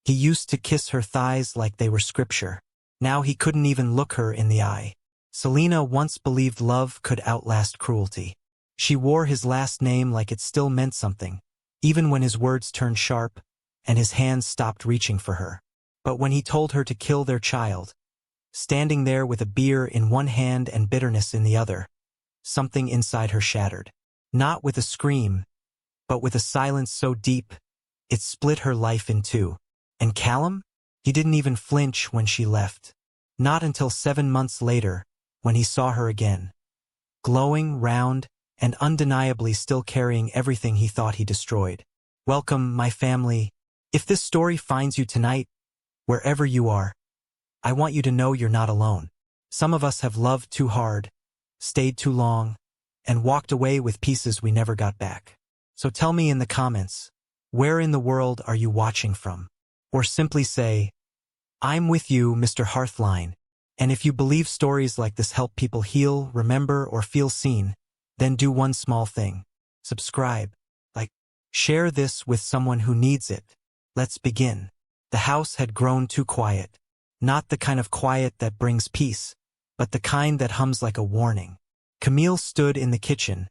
He used to kiss her thighs like they were scripture. Now he couldn't even look her in the eye. Selena once believed love could outlast cruelty. She wore his last name like it still meant something, even when his words turned sharp and his hands stopped reaching for her. But when he told her to kill their child, standing there with a beer in one hand and bitterness in the other, something inside her shattered. Not with a scream, but with a silence so deep, it split her life in two. And Callum? He didn't even flinch when she left. Not until 7 months later, when he saw her again. Glowing, round, and undeniably still carrying everything he thought he destroyed. Welcome, my family. If this story finds you tonight, wherever you are, I want you to know you're not alone. Some of us have loved too hard, stayed too long, and walked away with pieces we never got back. So tell me in the comments, where in the world are you watching from? Or simply say, I'm with you, Mr. Hearthline. And if you believe stories like this help people heal, remember, or feel seen, then do one small thing. Subscribe, like, share this with someone who needs it. Let's begin. The house had grown too quiet. Not the kind of quiet that brings peace, but the kind that hums like a warning. Camille stood in the kitchen,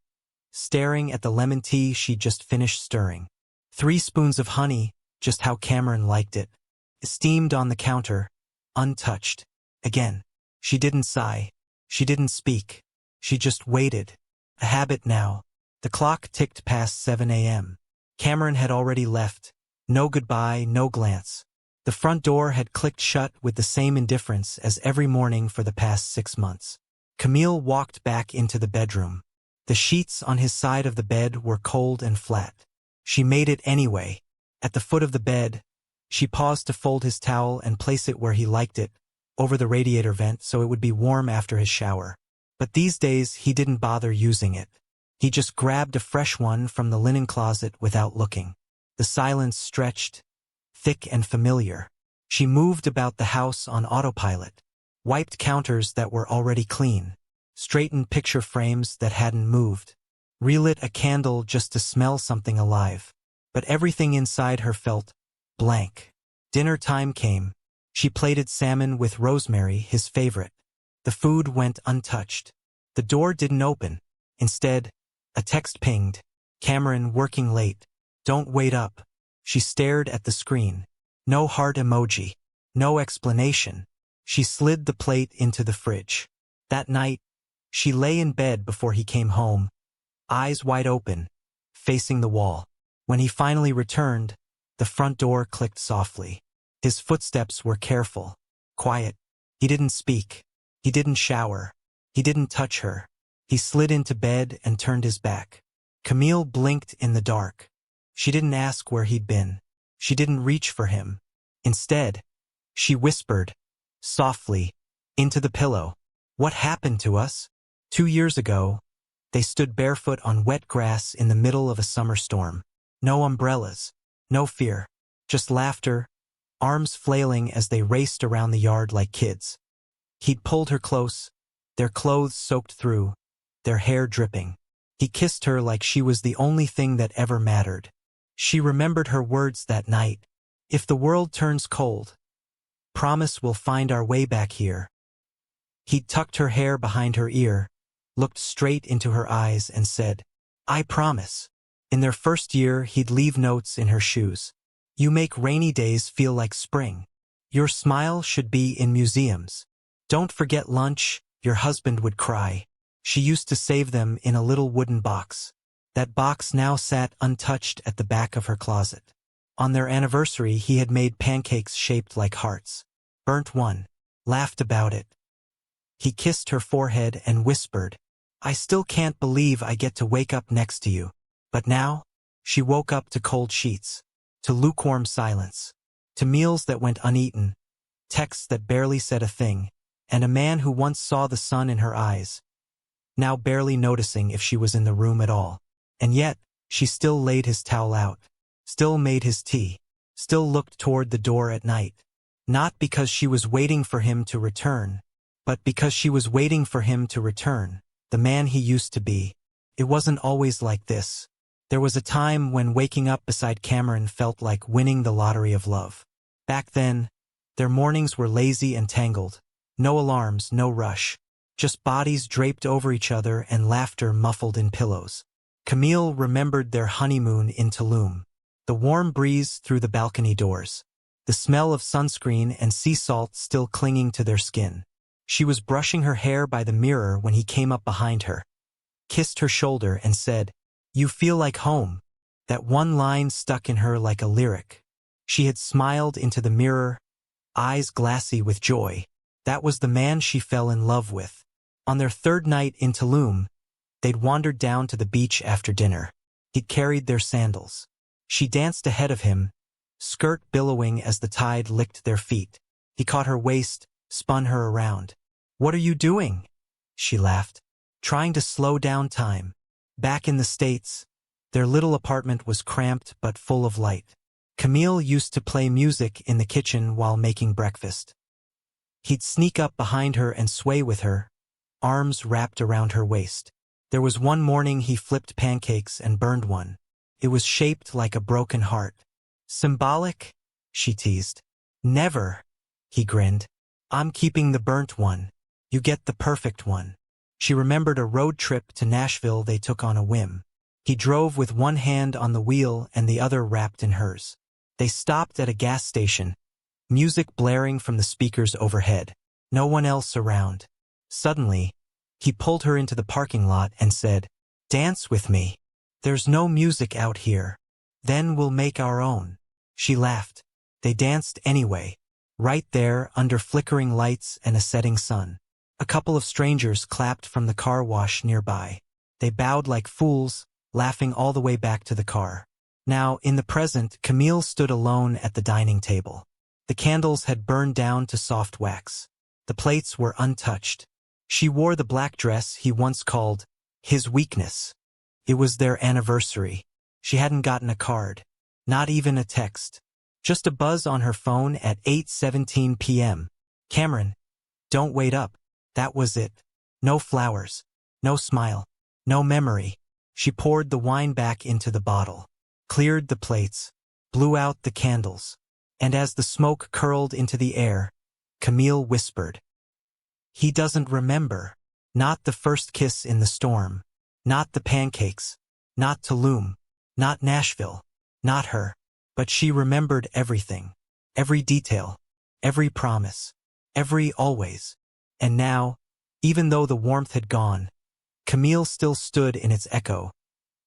staring at the lemon tea she'd just finished stirring. 3 spoons of honey, just how Cameron liked it, steamed on the counter, untouched. Again, she didn't sigh. She didn't speak. She just waited. A habit now. The clock ticked past 7 a.m. Cameron had already left. No goodbye, no glance. The front door had clicked shut with the same indifference as every morning for the past 6 months. Camille walked back into the bedroom. The sheets on his side of the bed were cold and flat. She made it anyway. At the foot of the bed, she paused to fold his towel and place it where he liked it, over the radiator vent so it would be warm after his shower. But these days he didn't bother using it. He just grabbed a fresh one from the linen closet without looking. The silence stretched, thick and familiar. She moved about the house on autopilot, wiped counters that were already clean, straightened picture frames that hadn't moved, relit a candle just to smell something alive. But everything inside her felt blank. Dinner time came. She plated salmon with rosemary, his favorite. The food went untouched. The door didn't open. Instead, a text pinged. Cameron, working late. Don't wait up. She stared at the screen. No heart emoji. No explanation. She slid the plate into the fridge. That night, she lay in bed before he came home, eyes wide open, facing the wall. When he finally returned, the front door clicked softly. His footsteps were careful, quiet. He didn't speak. He didn't shower. He didn't touch her. He slid into bed and turned his back. Camille blinked in the dark. She didn't ask where he'd been. She didn't reach for him. Instead, she whispered, softly, into the pillow. What happened to us? 2 years ago, they stood barefoot on wet grass in the middle of a summer storm. No umbrellas, no fear, just laughter, arms flailing as they raced around the yard like kids. He'd pulled her close, their clothes soaked through, their hair dripping. He kissed her like she was the only thing that ever mattered. She remembered her words that night. If the world turns cold, promise we'll find our way back here. He tucked her hair behind her ear, looked straight into her eyes and said, I promise. In their first year, he'd leave notes in her shoes. You make rainy days feel like spring. Your smile should be in museums. Don't forget lunch, your husband would cry. She used to save them in a little wooden box. That box now sat untouched at the back of her closet. On their anniversary, he had made pancakes shaped like hearts. Burnt one, laughed about it. He kissed her forehead and whispered, I still can't believe I get to wake up next to you. But now, she woke up to cold sheets, to lukewarm silence, to meals that went uneaten, texts that barely said a thing, and a man who once saw the sun in her eyes, now barely noticing if she was in the room at all. And yet, she still laid his towel out, still made his tea, still looked toward the door at night. Not because she was waiting for him to return, but because she was waiting for him to return, the man he used to be. It wasn't always like this. There was a time when waking up beside Cameron felt like winning the lottery of love. Back then, their mornings were lazy and tangled. No alarms, no rush. Just bodies draped over each other and laughter muffled in pillows. Camille remembered their honeymoon in Tulum. The warm breeze through the balcony doors. The smell of sunscreen and sea salt still clinging to their skin. She was brushing her hair by the mirror when he came up behind her, kissed her shoulder and said, "You feel like home." That one line stuck in her like a lyric. She had smiled into the mirror, eyes glassy with joy. That was the man she fell in love with. On their third night in Tulum, they'd wandered down to the beach after dinner. He'd carried their sandals. She danced ahead of him, skirt billowing as the tide licked their feet. He caught her waist, spun her around. "What are you doing?" She laughed. "Trying to slow down time." Back in the States, their little apartment was cramped but full of light. Camille used to play music in the kitchen while making breakfast. He'd sneak up behind her and sway with her, arms wrapped around her waist. There was one morning he flipped pancakes and burned one. It was shaped like a broken heart. "Symbolic?" she teased. "Never," he grinned. "I'm keeping the burnt one. You get the perfect one." She remembered a road trip to Nashville they took on a whim. He drove with one hand on the wheel and the other wrapped in hers. They stopped at a gas station, music blaring from the speakers overhead. No one else around. Suddenly, he pulled her into the parking lot and said, "Dance with me. There's no music out here. Then we'll make our own." She laughed. They danced anyway, right there under flickering lights and a setting sun. A couple of strangers clapped from the car wash nearby. They bowed like fools, laughing all the way back to the car. Now, in the present, Camille stood alone at the dining table. The candles had burned down to soft wax. The plates were untouched. She wore the black dress he once called his weakness. It was their anniversary. She hadn't gotten a card, not even a text. Just a buzz on her phone at 8:17 p.m. "Cameron, don't wait up." That was it. No flowers, no smile, no memory. She poured the wine back into the bottle, cleared the plates, blew out the candles, and as the smoke curled into the air, Camille whispered, "He doesn't remember. Not the first kiss in the storm. Not the pancakes. Not Tulum. Not Nashville. Not her. But she remembered everything. Every detail. Every promise. Every always. And now, even though the warmth had gone, Camille still stood in its echo,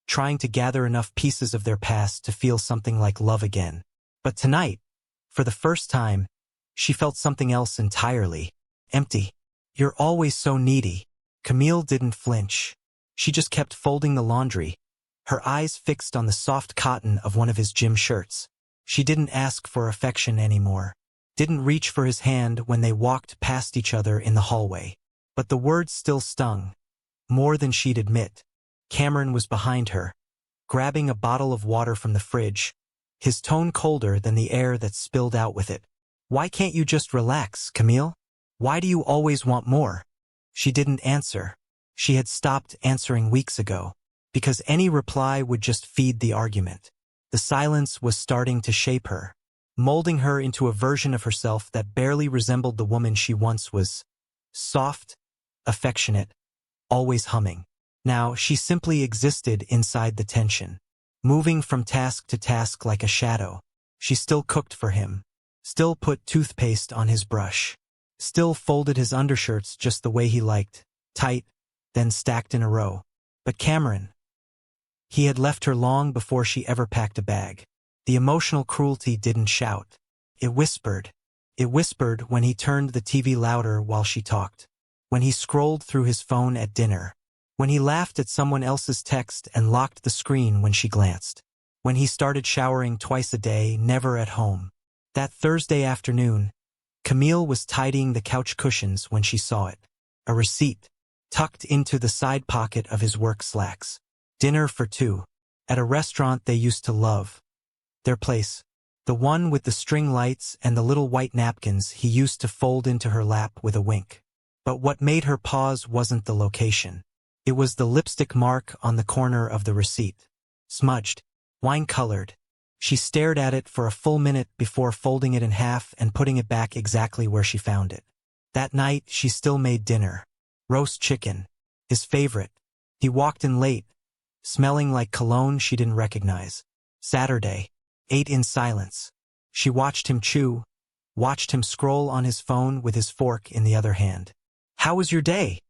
trying to gather enough pieces of their past to feel something like love again. But tonight, for the first time, she felt something else entirely. Empty. "You're always so needy." Camille didn't flinch. She just kept folding the laundry, her eyes fixed on the soft cotton of one of his gym shirts. She didn't ask for affection anymore. Didn't reach for his hand when they walked past each other in the hallway. But the words still stung, more than she'd admit. Cameron was behind her, grabbing a bottle of water from the fridge, his tone colder than the air that spilled out with it. "Why can't you just relax, Camille? Why do you always want more?" She didn't answer. She had stopped answering weeks ago, because any reply would just feed the argument. The silence was starting to shape her, molding her into a version of herself that barely resembled the woman she once was. Soft, affectionate, always humming. Now she simply existed inside the tension, moving from task to task like a shadow. She still cooked for him, still put toothpaste on his brush, still folded his undershirts just the way he liked, tight, then stacked in a row. But Cameron, he had left her long before she ever packed a bag. The emotional cruelty didn't shout. It whispered. It whispered when he turned the TV louder while she talked, when he scrolled through his phone at dinner, when he laughed at someone else's text and locked the screen when she glanced, when he started showering twice a day, never at home. That Thursday afternoon, Camille was tidying the couch cushions when she saw it. A receipt, tucked into the side pocket of his work slacks. Dinner for two, at a restaurant they used to love. Their place, the one with the string lights and the little white napkins he used to fold into her lap with a wink. But what made her pause wasn't the location. It was the lipstick mark on the corner of the receipt. Smudged, wine-colored. She stared at it for a full minute before folding it in half and putting it back exactly where she found it. That night, she still made dinner. Roast chicken. His favorite. He walked in late, smelling like cologne she didn't recognize. Saturday. Ate in silence. She watched him chew, watched him scroll on his phone with his fork in the other hand. "How was your day?"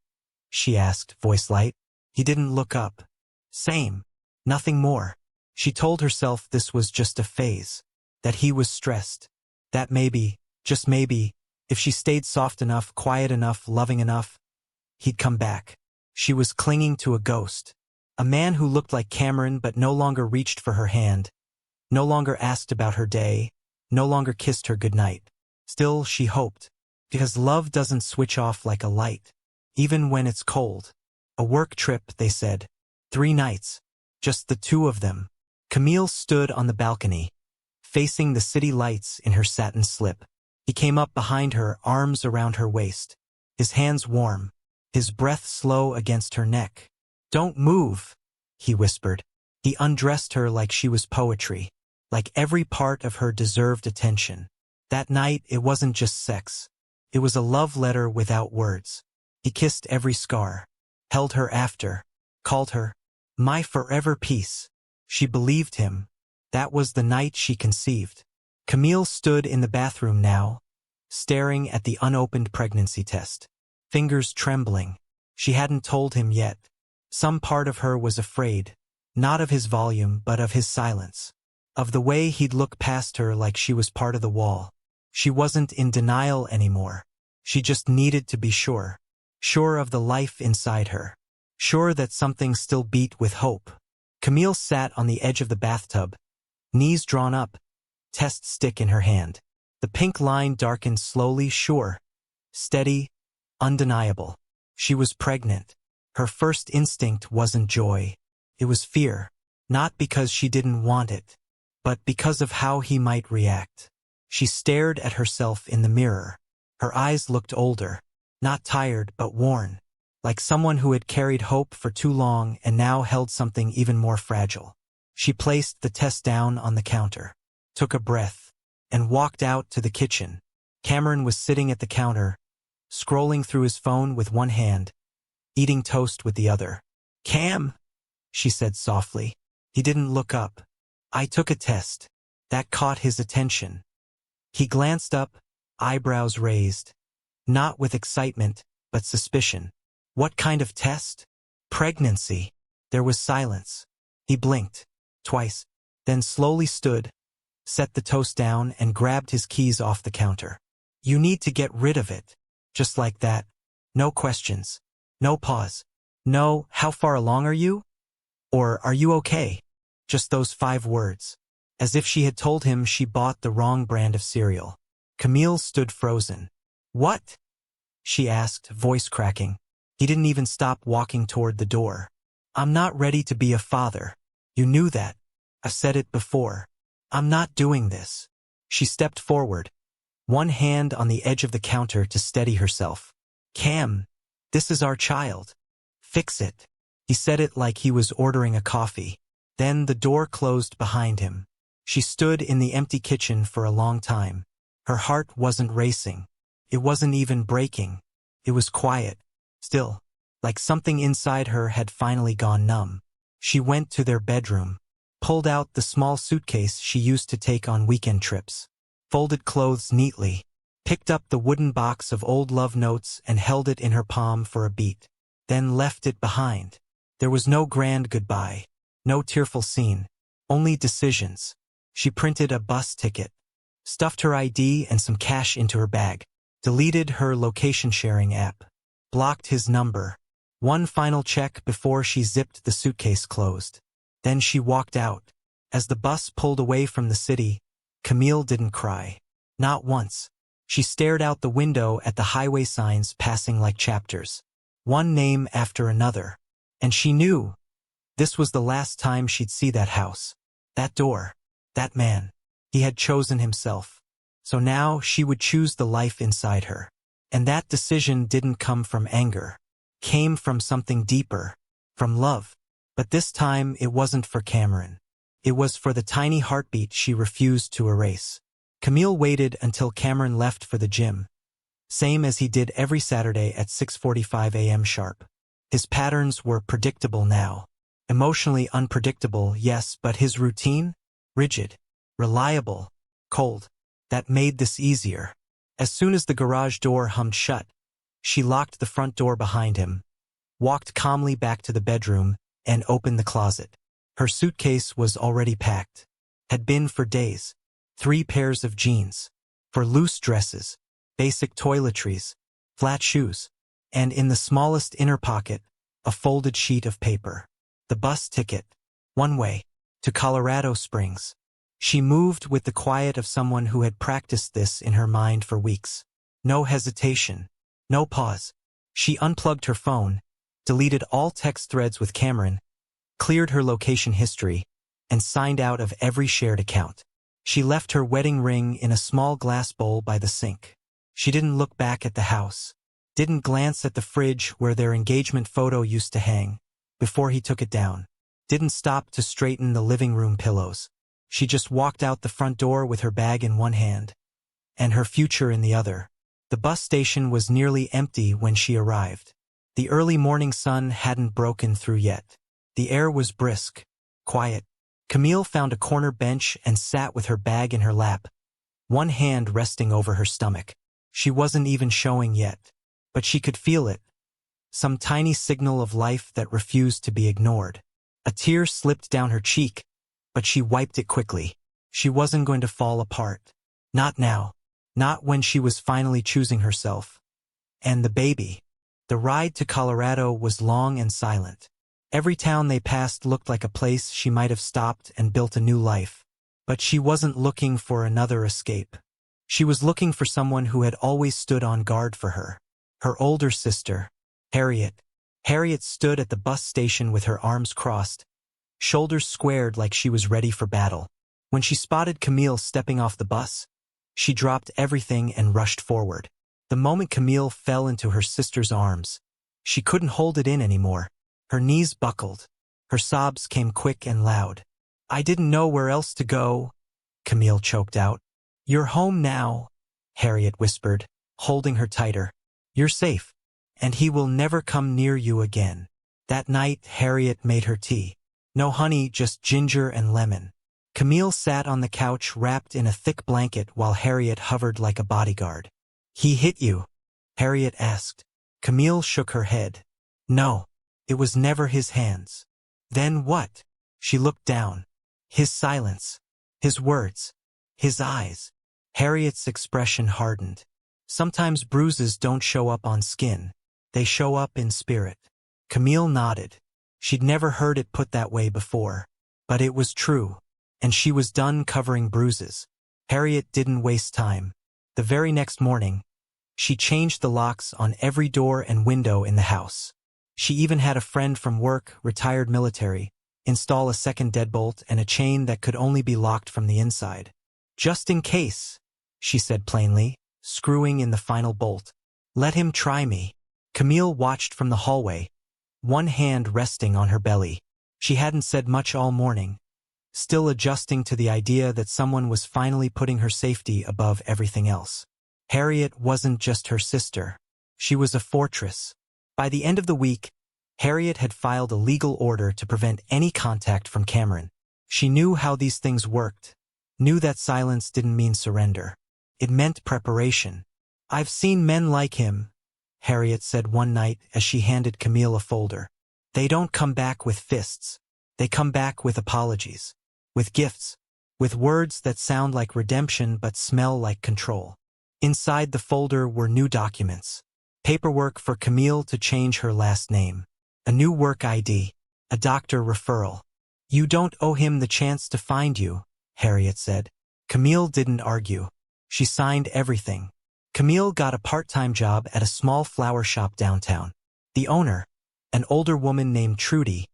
she asked, voice light. He didn't look up. Same. Nothing more. She told herself this was just a phase, that he was stressed, that maybe, just maybe, if she stayed soft enough, quiet enough, loving enough, he'd come back. She was clinging to a ghost, a man who looked like Cameron but no longer reached for her hand, no longer asked about her day, no longer kissed her goodnight. Still, she hoped, because love doesn't switch off like a light, even when it's cold. A work trip, they said. 3 nights. Just the two of them. Camille stood on the balcony, facing the city lights in her satin slip. He came up behind her, arms around her waist, his hands warm, his breath slow against her neck. "Don't move," he whispered. He undressed her like she was poetry, like every part of her deserved attention. That night, it wasn't just sex. It was a love letter without words. He kissed every scar, held her after, called her my forever peace. She believed him. That was the night she conceived. Camille stood in the bathroom now, staring at the unopened pregnancy test, fingers trembling. She hadn't told him yet. Some part of her was afraid, not of his volume but of his silence, of the way he'd look past her like she was part of the wall. She wasn't in denial anymore. She just needed to be sure. Sure of the life inside her. Sure that something still beat with hope. Camille sat on the edge of the bathtub, knees drawn up, test stick in her hand. The pink line darkened slowly, sure, steady, undeniable. She was pregnant. Her first instinct wasn't joy. It was fear. Not because she didn't want it, but because of how he might react. She stared at herself in the mirror. Her eyes looked older, not tired but worn, like someone who had carried hope for too long and now held something even more fragile. She placed the test down on the counter, took a breath, and walked out to the kitchen. Cameron was sitting at the counter, scrolling through his phone with one hand, eating toast with the other. "Cam," she said softly. He didn't look up. "I took a test." That caught his attention. He glanced up, eyebrows raised, not with excitement, but suspicion. "What kind of test?" "Pregnancy." There was silence. He blinked, twice, then slowly stood, set the toast down and grabbed his keys off the counter. "You need to get rid of it." Just like that. No questions. No pause. No, "How far along are you?" Or "Are you okay?" Just those 5 words. As if she had told him she bought the wrong brand of cereal. Camille stood frozen. "What?" she asked, voice cracking. He didn't even stop walking toward the door. "I'm not ready to be a father. You knew that. I've said it before. I'm not doing this." She stepped forward, one hand on the edge of the counter to steady herself. "Cam, this is our child. Fix it." He said it like he was ordering a coffee. Then the door closed behind him. She stood in the empty kitchen for a long time. Her heart wasn't racing. It wasn't even breaking. It was quiet, still, like something inside her had finally gone numb. She went to their bedroom, pulled out the small suitcase she used to take on weekend trips, folded clothes neatly, picked up the wooden box of old love notes and held it in her palm for a beat, then left it behind. There was no grand goodbye, no tearful scene, only decisions. She printed a bus ticket, stuffed her ID and some cash into her bag, deleted her location-sharing app, blocked his number. One final check before she zipped the suitcase closed. Then she walked out. As the bus pulled away from the city, Camille didn't cry. Not once. She stared out the window at the highway signs passing like chapters, one name after another. And she knew this was the last time she'd see that house, that door, that man. He had chosen himself. So now she would choose the life inside her. And that decision didn't come from anger. Came from something deeper, from love. But this time it wasn't for Cameron. It was for the tiny heartbeat she refused to erase. Camille waited until Cameron left for the gym, same as he did every Saturday at 6:45 a.m. sharp. His patterns were predictable now. Emotionally unpredictable, yes, but his routine? Rigid, reliable, cold. That made this easier. As soon as the garage door hummed shut, she locked the front door behind him, walked calmly back to the bedroom, and opened the closet. Her suitcase was already packed. Had been for days. 3 pairs of jeans. For loose dresses, basic toiletries, flat shoes, and in the smallest inner pocket, a folded sheet of paper. The bus ticket. One way. To Colorado Springs. She moved with the quiet of someone who had practiced this in her mind for weeks. No hesitation. No pause. She unplugged her phone, deleted all text threads with Cameron, cleared her location history, and signed out of every shared account. She left her wedding ring in a small glass bowl by the sink. She didn't look back at the house. Didn't glance at the fridge where their engagement photo used to hang, before he took it down. Didn't stop to straighten the living room pillows. She just walked out the front door with her bag in one hand, and her future in the other. The bus station was nearly empty when she arrived. The early morning sun hadn't broken through yet. The air was brisk, quiet. Camille found a corner bench and sat with her bag in her lap, one hand resting over her stomach. She wasn't even showing yet, but she could feel it. Some tiny signal of life that refused to be ignored. A tear slipped down her cheek, but she wiped it quickly. She wasn't going to fall apart. Not now. Not when she was finally choosing herself. And the baby. The ride to Colorado was long and silent. Every town they passed looked like a place she might have stopped and built a new life. But she wasn't looking for another escape. She was looking for someone who had always stood on guard for her. Her older sister, Harriet. Harriet stood at the bus station with her arms crossed, shoulders squared like she was ready for battle. When she spotted Camille stepping off the bus, she dropped everything and rushed forward. The moment Camille fell into her sister's arms, she couldn't hold it in anymore. Her knees buckled. Her sobs came quick and loud. "I didn't know where else to go," Camille choked out. "You're home now," Harriet whispered, holding her tighter. "You're safe, and he will never come near you again." That night, Harriet made her tea. No honey, just ginger and lemon. Camille sat on the couch wrapped in a thick blanket while Harriet hovered like a bodyguard. "He hit you?" Harriet asked. Camille shook her head. "No, it was never his hands." "Then what?" She looked down. His silence. His words. His eyes. Harriet's expression hardened. Sometimes bruises don't show up on skin. They show up in spirit. Camille nodded. She'd never heard it put that way before. But it was true. And she was done covering bruises. Harriet didn't waste time. The very next morning, she changed the locks on every door and window in the house. She even had a friend from work, retired military, install a second deadbolt and a chain that could only be locked from the inside. "Just in case," she said plainly, screwing in the final bolt. "Let him try me." Camille watched from the hallway, one hand resting on her belly. She hadn't said much all morning, still adjusting to the idea that someone was finally putting her safety above everything else. Harriet wasn't just her sister. She was a fortress. By the end of the week, Harriet had filed a legal order to prevent any contact from Cameron. She knew how these things worked, knew that silence didn't mean surrender. It meant preparation. "I've seen men like him," Harriet said one night as she handed Camille a folder. "They don't come back with fists. They come back with apologies, with gifts, with words that sound like redemption but smell like control." Inside the folder were new documents. Paperwork for Camille to change her last name. A new work ID. A doctor referral. "You don't owe him the chance to find you," Harriet said. Camille didn't argue. She signed everything. Camille got a part-time job at a small flower shop downtown. The owner, an older woman named Trudy,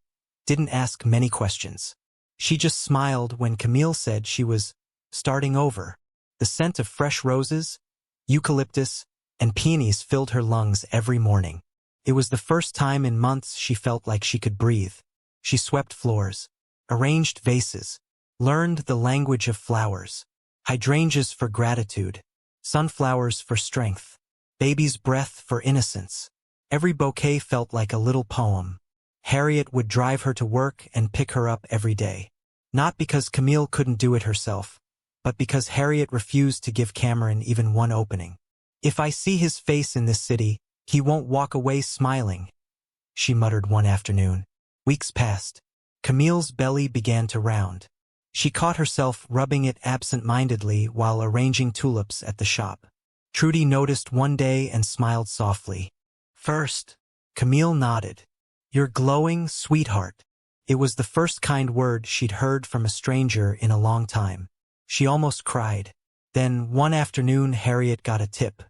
didn't ask many questions. She just smiled when Camille said she was starting over. The scent of fresh roses, eucalyptus, and peonies filled her lungs every morning. It was the first time in months she felt like she could breathe. She swept floors, arranged vases, Learned the language of flowers. Hydrangeas for gratitude. Sunflowers for strength. Baby's breath for innocence. Every bouquet felt like a little poem. Harriet would drive her to work and pick her up every day. Not because Camille couldn't do it herself, but because Harriet refused to give Cameron even one opening. "If I see his face in this city, he won't walk away smiling," she muttered one afternoon. Weeks passed. Camille's belly began to round. She caught herself rubbing it absent-mindedly while arranging tulips at the shop. Trudy noticed one day and smiled softly. "First." Camille nodded. "You're glowing, sweetheart." It was the first kind word she'd heard from a stranger in a long time. She almost cried. Then, one afternoon, Harriet got a tip.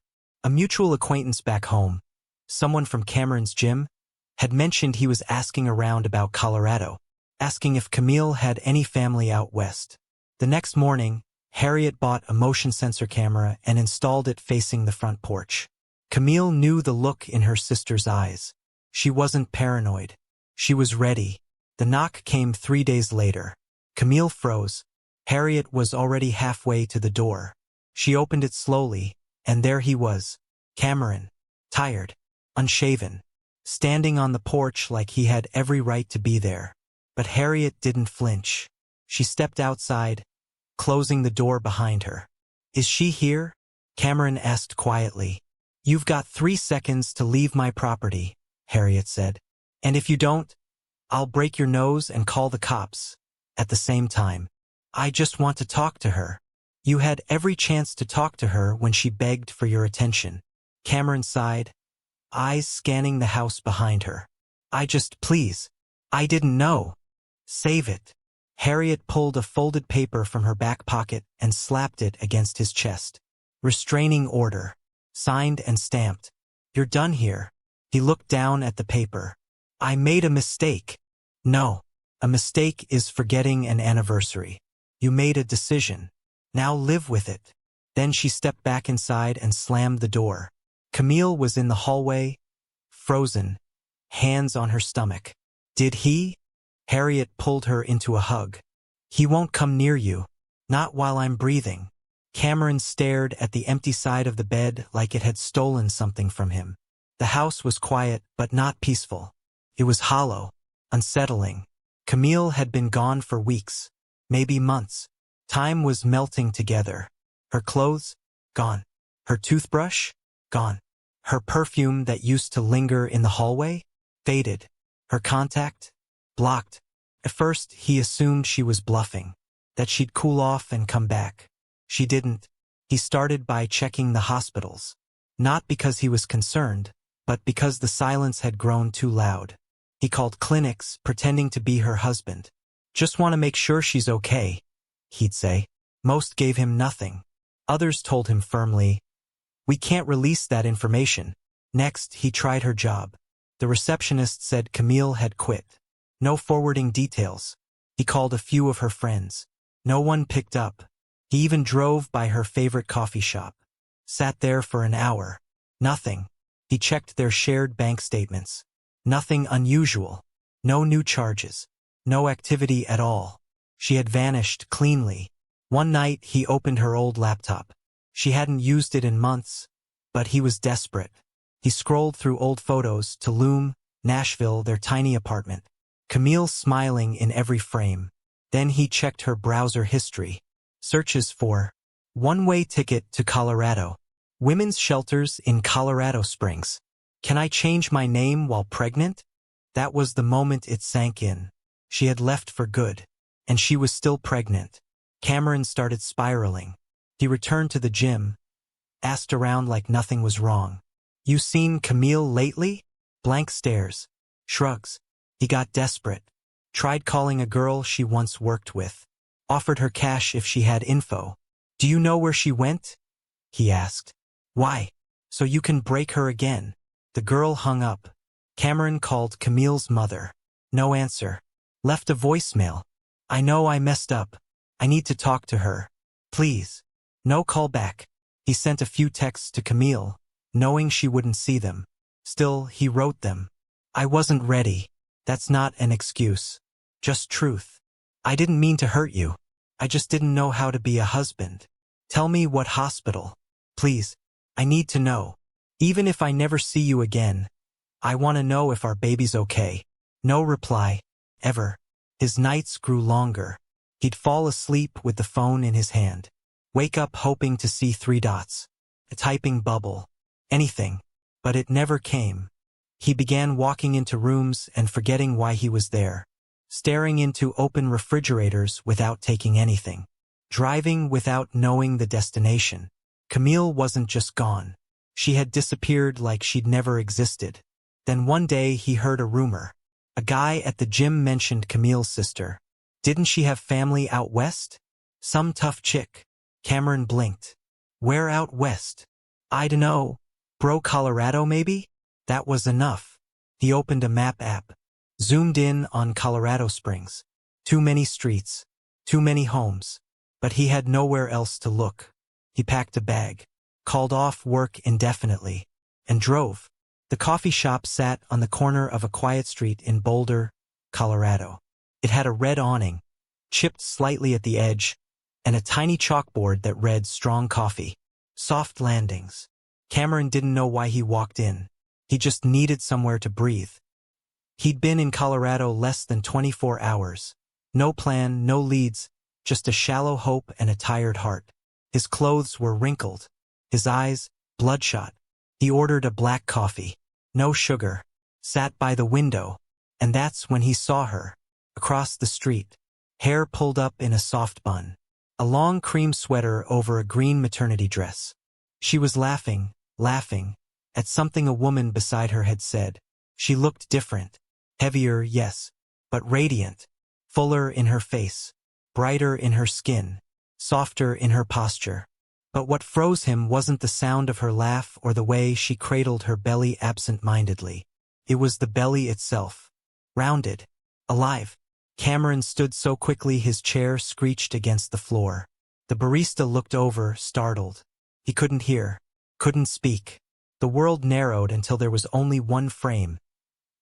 A mutual acquaintance back home, someone from Cameron's gym, had mentioned he was asking around about Colorado, asking if Camille had any family out west. The next morning, Harriet bought a motion sensor camera and installed it facing the front porch. Camille knew the look in her sister's eyes. She wasn't paranoid. She was ready. The knock came 3 days later. Camille froze. Harriet was already halfway to the door. She opened it slowly, and there he was, Cameron, tired, unshaven, standing on the porch like he had every right to be there. But Harriet didn't flinch. She stepped outside, closing the door behind her. "Is she here?" Cameron asked quietly. "You've got 3 seconds to leave my property," Harriet said. "And if you don't, I'll break your nose and call the cops." At the same time, "I just want to talk to her." "You had every chance to talk to her when she begged for your attention." Cameron sighed, eyes scanning the house behind her. Please. I didn't know." "Save it." Harriet pulled a folded paper from her back pocket and slapped it against his chest. "Restraining order. Signed and stamped. You're done here." He looked down at the paper. "I made a mistake." "No. A mistake is forgetting an anniversary. You made a decision. Now live with it." Then she stepped back inside and slammed the door. Camille was in the hallway, frozen, hands on her stomach. "Did he?" Harriet pulled her into a hug. "He won't come near you. Not while I'm breathing." Cameron stared at the empty side of the bed like it had stolen something from him. The house was quiet but not peaceful. It was hollow, unsettling. Camille had been gone for weeks, maybe months. Time was melting together. Her clothes? Gone. Her toothbrush? Gone. Her perfume that used to linger in the hallway? Faded. Her contact? Blocked. At first, he assumed she was bluffing, that she'd cool off and come back. She didn't. He started by checking the hospitals. Not because he was concerned, but because the silence had grown too loud. He called clinics, pretending to be her husband. "Just want to make sure she's okay," he'd say. Most gave him nothing. Others told him firmly, "We can't release that information." Next, he tried her job. The receptionist said Camille had quit. No forwarding details. He called a few of her friends. No one picked up. He even drove by her favorite coffee shop. Sat there for an hour. Nothing. He checked their shared bank statements. Nothing unusual. No new charges. No activity at all. She had vanished cleanly. One night, he opened her old laptop. She hadn't used it in months, but he was desperate. He scrolled through old photos, Tulum, Nashville, their tiny apartment. Camille smiling in every frame. Then he checked her browser history. Searches for one-way ticket to Colorado. Women's shelters in Colorado Springs. Can I change my name while pregnant? That was the moment it sank in. She had left for good. And she was still pregnant. Cameron started spiraling. He returned to the gym, asked around like nothing was wrong. "You seen Camille lately?" Blank stares. Shrugs. He got desperate. Tried calling a girl she once worked with. Offered her cash if she had info. "Do you know where she went?" he asked. "Why? So you can break her again." The girl hung up. Cameron called Camille's mother. No answer. Left a voicemail. "I know I messed up. I need to talk to her. Please." No call back. He sent a few texts to Camille, knowing she wouldn't see them. Still, he wrote them. "I wasn't ready. That's not an excuse. Just truth. I didn't mean to hurt you." I just didn't know how to be a husband. Tell me what hospital. Please. I need to know. Even if I never see you again, I want to know if our baby's okay. No reply. Ever. His nights grew longer. He'd fall asleep with the phone in his hand. Wake up hoping to see 3 dots. A typing bubble. Anything. But it never came. He began walking into rooms and forgetting why he was there. Staring into open refrigerators without taking anything. Driving without knowing the destination. Camille wasn't just gone. She had disappeared like she'd never existed. Then one day he heard a rumor. A guy at the gym mentioned Camille's sister. Didn't she have family out west? Some tough chick. Cameron blinked. Where out west? I dunno. Bro, Colorado maybe? That was enough. He opened a map app. Zoomed in on Colorado Springs. Too many streets. Too many homes. But he had nowhere else to look. He packed a bag. Called off work indefinitely. And drove. The coffee shop sat on the corner of a quiet street in Boulder, Colorado. It had a red awning, chipped slightly at the edge, and a tiny chalkboard that read strong coffee. Soft landings. Cameron didn't know why he walked in. He just needed somewhere to breathe. He'd been in Colorado less than 24 hours. No plan, no leads, just a shallow hope and a tired heart. His clothes were wrinkled. His eyes, bloodshot. He ordered a black coffee. No sugar. Sat by the window. And that's when he saw her. Across the street. Hair pulled up in a soft bun. A long cream sweater over a green maternity dress. She was laughing, at something a woman beside her had said. She looked different. Heavier, yes, but radiant. Fuller in her face. Brighter in her skin. Softer in her posture. But what froze him wasn't the sound of her laugh or the way she cradled her belly absent-mindedly. It was the belly itself. Rounded. Alive. Cameron stood so quickly his chair screeched against the floor. The barista looked over, startled. He couldn't hear. Couldn't speak. The world narrowed until there was only one frame.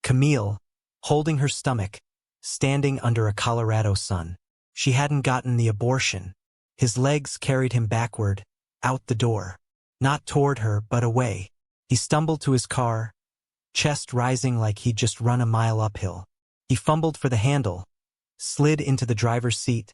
Camille, holding her stomach, standing under a Colorado sun. She hadn't gotten the abortion. His legs carried him backward, out the door. Not toward her, but away. He stumbled to his car, chest rising like he'd just run a mile uphill. He fumbled for the handle, slid into the driver's seat,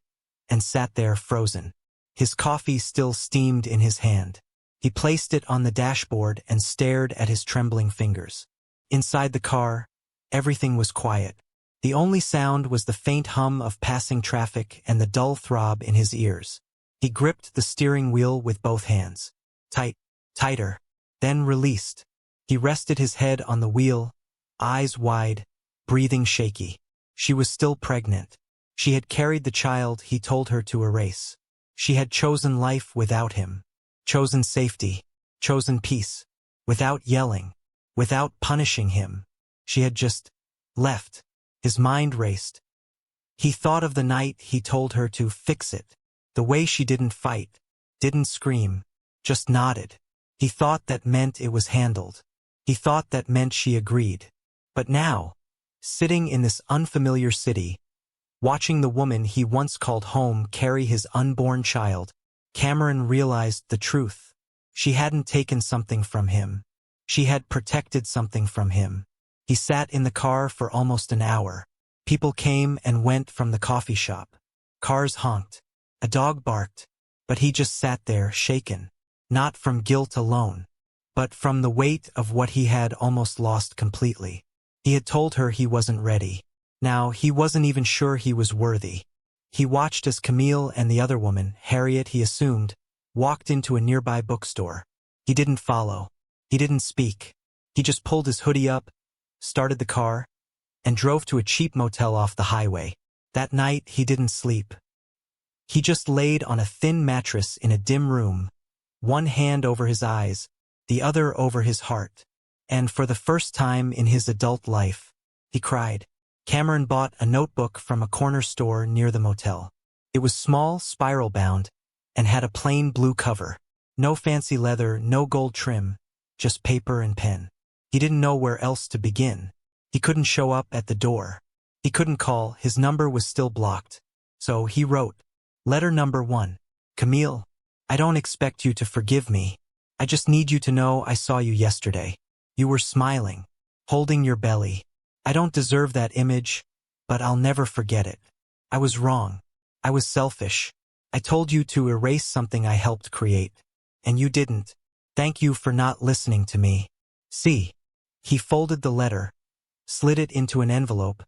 and sat there frozen. His coffee still steamed in his hand. He placed it on the dashboard and stared at his trembling fingers. Inside the car, everything was quiet. The only sound was the faint hum of passing traffic and the dull throb in his ears. He gripped the steering wheel with both hands. Tighter, then released. He rested his head on the wheel, eyes wide, breathing shaky. She was still pregnant. She had carried the child he told her to erase. She had chosen life without him. Chosen safety. Chosen peace. Without yelling. Without punishing him. She had just left. His mind raced. He thought of the night he told her to fix it. The way she didn't fight, didn't scream, just nodded. He thought that meant it was handled. He thought that meant she agreed. But now, sitting in this unfamiliar city, watching the woman he once called home carry his unborn child, Cameron realized the truth. She hadn't taken something from him. She had protected something from him. He sat in the car for almost an hour. People came and went from the coffee shop. Cars honked. A dog barked. But he just sat there, shaken. Not from guilt alone, but from the weight of what he had almost lost completely. He had told her he wasn't ready. Now he wasn't even sure he was worthy. He watched as Camille and the other woman, Harriet he assumed, walked into a nearby bookstore. He didn't follow. He didn't speak. He just pulled his hoodie up, started the car, and drove to a cheap motel off the highway. That night he didn't sleep. He just laid on a thin mattress in a dim room, one hand over his eyes, the other over his heart. And for the first time in his adult life, he cried. Cameron bought a notebook from a corner store near the motel. It was small, spiral-bound, and had a plain blue cover. No fancy leather, no gold trim, just paper and pen. He didn't know where else to begin. He couldn't show up at the door. He couldn't call, his number was still blocked. So he wrote, Letter number 1. Camille, I don't expect you to forgive me. I just need you to know I saw you yesterday. You were smiling, holding your belly. I don't deserve that image, but I'll never forget it. I was wrong. I was selfish. I told you to erase something I helped create, and you didn't. Thank you for not listening to me. See. He folded the letter, slid it into an envelope,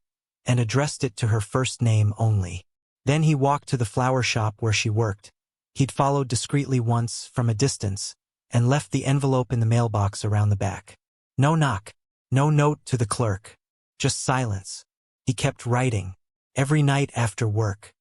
and addressed it to her first name only. Then he walked to the flower shop where she worked. He'd followed discreetly once from a distance and left the envelope in the mailbox around the back. No knock, no note to the clerk, just silence. He kept writing, every night after work.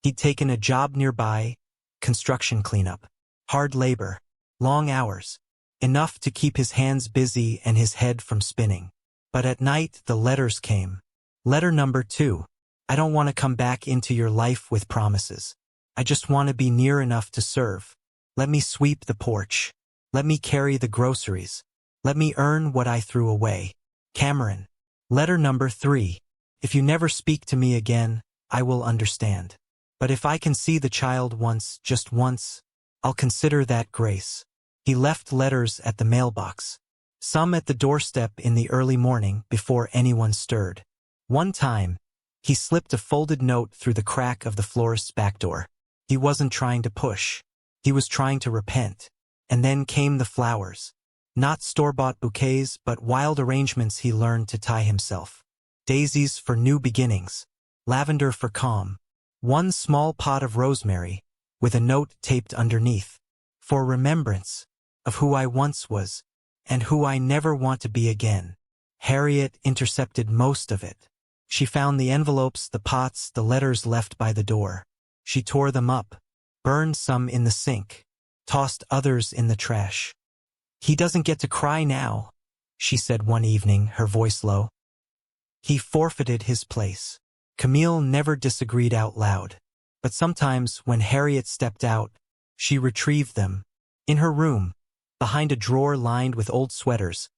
He'd taken a job nearby, construction cleanup, hard labor, long hours, enough to keep his hands busy and his head from spinning. But at night the letters came. Letter number 2. I don't want to come back into your life with promises. I just want to be near enough to serve. Let me sweep the porch. Let me carry the groceries. Let me earn what I threw away. Cameron. Letter number 3. If you never speak to me again, I will understand. But if I can see the child once, just once, I'll consider that grace. He left letters at the mailbox, some at the doorstep in the early morning before anyone stirred. One time, he slipped a folded note through the crack of the florist's back door. He wasn't trying to push. He was trying to repent. And then came the flowers. Not store-bought bouquets, but wild arrangements he learned to tie himself. Daisies for new beginnings. Lavender for calm. One small pot of rosemary, with a note taped underneath. For remembrance of who I once was, and who I never want to be again. Harriet intercepted most of it. She found the envelopes, the pots, the letters left by the door. She tore them up, burned some in the sink, tossed others in the trash. He doesn't get to cry now, she said one evening, her voice low. He forfeited his place. Camille never disagreed out loud, but sometimes when Harriet stepped out, she retrieved them. In her room, behind a drawer lined with old sweaters,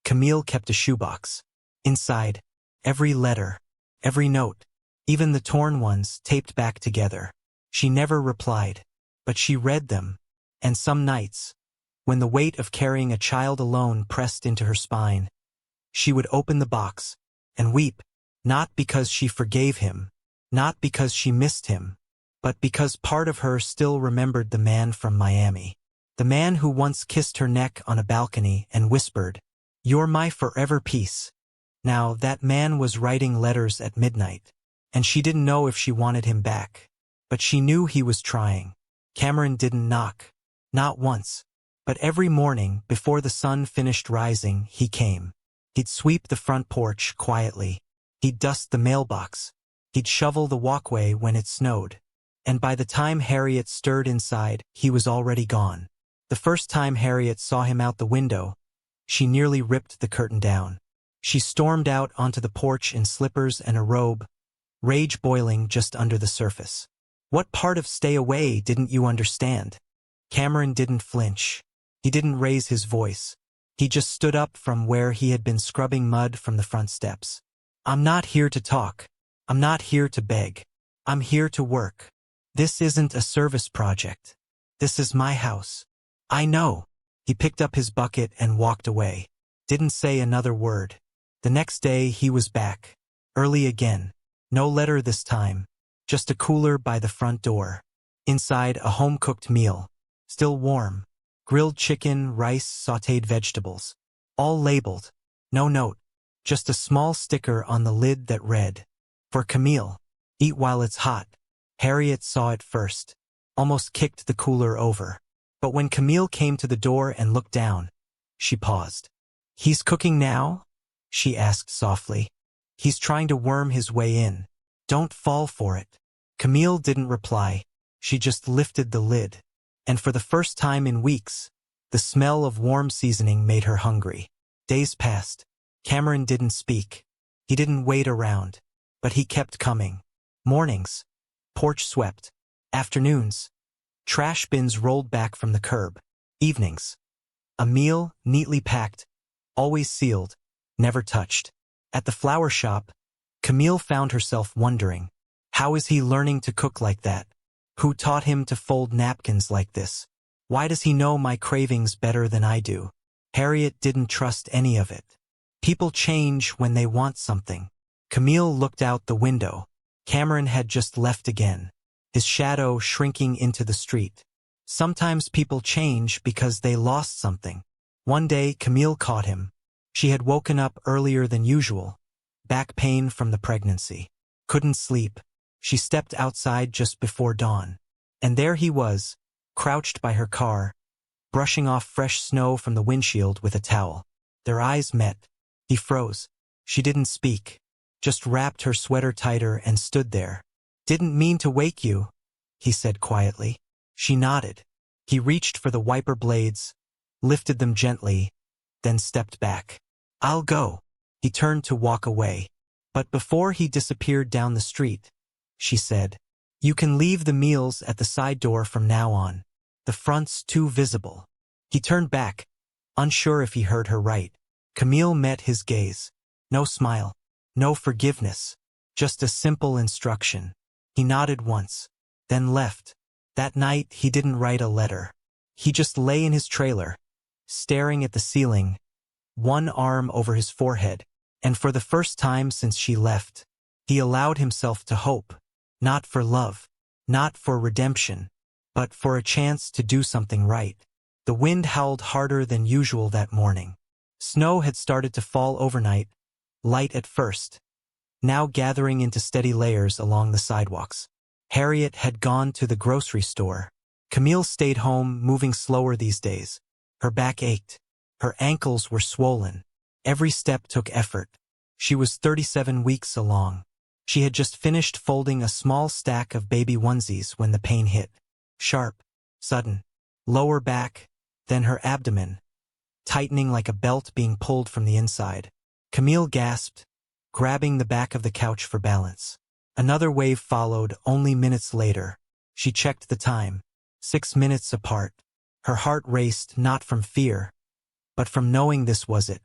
Camille kept a shoebox. Inside, every letter, every note, even the torn ones taped back together. She never replied, but she read them, and some nights, when the weight of carrying a child alone pressed into her spine, she would open the box and weep, not because she forgave him, not because she missed him, but because part of her still remembered the man from Miami. The man who once kissed her neck on a balcony and whispered, "You're my forever peace." Now that man was writing letters at midnight, and she didn't know if she wanted him back. But she knew he was trying. Cameron didn't knock. Not once. But every morning, before the sun finished rising, he came. He'd sweep the front porch quietly. He'd dust the mailbox. He'd shovel the walkway when it snowed. And by the time Harriet stirred inside, he was already gone. The first time Harriet saw him out the window, she nearly ripped the curtain down. She stormed out onto the porch in slippers and a robe, rage boiling just under the surface. What part of stay away didn't you understand? Cameron didn't flinch. He didn't raise his voice. He just stood up from where he had been scrubbing mud from the front steps. I'm not here to talk. I'm not here to beg. I'm here to work. This isn't a service project. This is my house. I know. He picked up his bucket and walked away. Didn't say another word. The next day he was back. Early again. No letter this time. Just a cooler by the front door. Inside, a home-cooked meal. Still warm. Grilled chicken, rice, sautéed vegetables. All labeled. No note. Just a small sticker on the lid that read, "For Camille. Eat while it's hot." Harriet saw it first. Almost kicked the cooler over. But when Camille came to the door and looked down, she paused. "He's cooking now?" she asked softly. "He's trying to worm his way in. Don't fall for it." Camille didn't reply. She just lifted the lid. And for the first time in weeks, the smell of warm seasoning made her hungry. Days passed. Cameron didn't speak. He didn't wait around. But he kept coming. Mornings, porch swept. Afternoons, trash bins rolled back from the curb. Evenings, a meal neatly packed, always sealed, never touched. At the flower shop, Camille found herself wondering, how is he learning to cook like that? Who taught him to fold napkins like this? Why does he know my cravings better than I do? Harriet didn't trust any of it. People change when they want something. Camille looked out the window. Cameron had just left again, his shadow shrinking into the street. Sometimes people change because they lost something. One day, Camille caught him. She had woken up earlier than usual. Back pain from the pregnancy. Couldn't sleep. She stepped outside just before dawn. And there he was, crouched by her car, brushing off fresh snow from the windshield with a towel. Their eyes met. He froze. She didn't speak, just wrapped her sweater tighter and stood there. "Didn't mean to wake you," he said quietly. She nodded. He reached for the wiper blades, lifted them gently, then stepped back. "I'll go." He turned to walk away. But before he disappeared down the street, she said, "You can leave the meals at the side door from now on. The front's too visible." He turned back, unsure if he heard her right. Camille met his gaze. No smile, no forgiveness, just a simple instruction. He nodded once, then left. That night he didn't write a letter. He just lay in his trailer, staring at the ceiling, one arm over his forehead, and for the first time since she left, he allowed himself to hope, not for love, not for redemption, but for a chance to do something right. The wind howled harder than usual that morning. Snow had started to fall overnight, light at first, now gathering into steady layers along the sidewalks. Harriet had gone to the grocery store. Camille stayed home, moving slower these days. Her back ached. Her ankles were swollen. Every step took effort. She was 37 weeks along. She had just finished folding a small stack of baby onesies when the pain hit. Sharp, sudden, lower back, then her abdomen, tightening like a belt being pulled from the inside. Camille gasped, grabbing the back of the couch for balance. Another wave followed only minutes later. She checked the time. 6 minutes apart. Her heart raced not from fear, but from knowing this was it.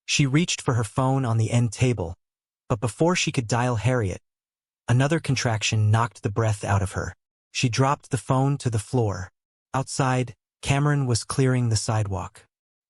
She reached for her phone on the end table, but before she could dial Harriet, another contraction knocked the breath out of her. She dropped the phone to the floor. Outside, Cameron was clearing the sidewalk.